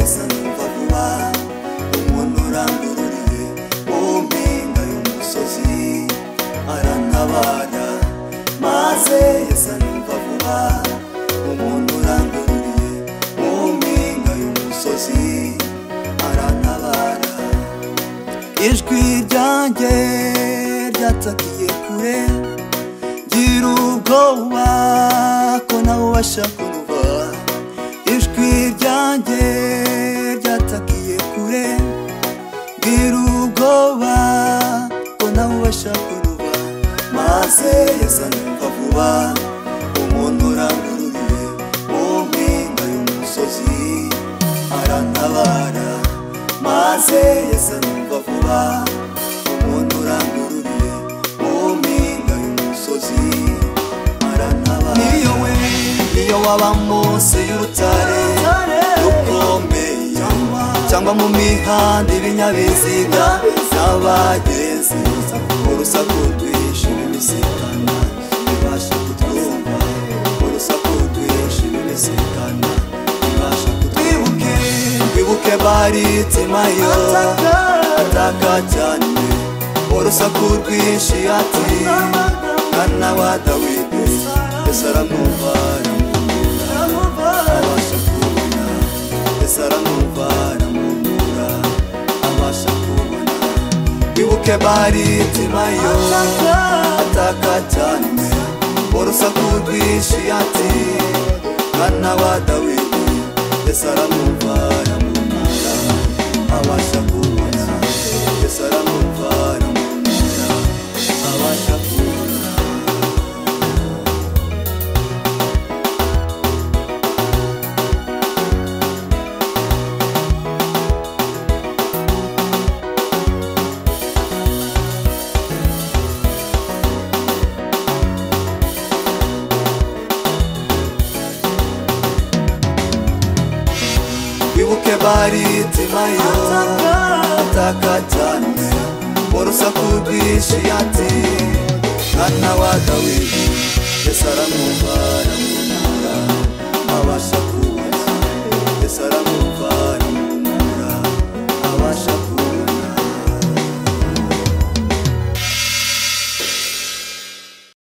Yesu numva vuba umuntu urangururiye mu mpinga y'umusozi arantabara maze Yesu numva vuba umuntu urangururiye mu mpinga y'umusozi arantabara ijwi ryanjye ryatakiye kure gira ubwoba ko nawe ubasha kumva ijwi ryanjye ryatakiye kure gira ubwoba ko nawe ubasha kumva maze Yesu numva vuba umuntu urangururiye mu mpinga y'umusozi arantabara maze Yesu numva vuba umuntu urangururiye mu mpinga y'umusozi arantabara niyo waba munsi y'urutare rukomeye cyangwa mu mihanda ibinyabiziga n'abagenzi urusaku rwinshi bibisikana bibasha kutwumva urusaku rwinshi bibisikana bibasha kutwibuke twibuke Baritimayo ataka cyane urusaku rwinshi ati mwana wa Dawidi Yesu aramwumva abasha kubona Yesu aramwumva aramwumva abasha kubona twibuke Baritimayo ataka cyane urusaku rwinshi ati mwana wa Dawidi Yesu aramwumva aramwumva abasha kubona Yesu aramwumva aramwumva abasha kubona twibuke Baritimayo ataka cyane urusaku rwinshi ati mwana wa Dawidi Yesu aramwumva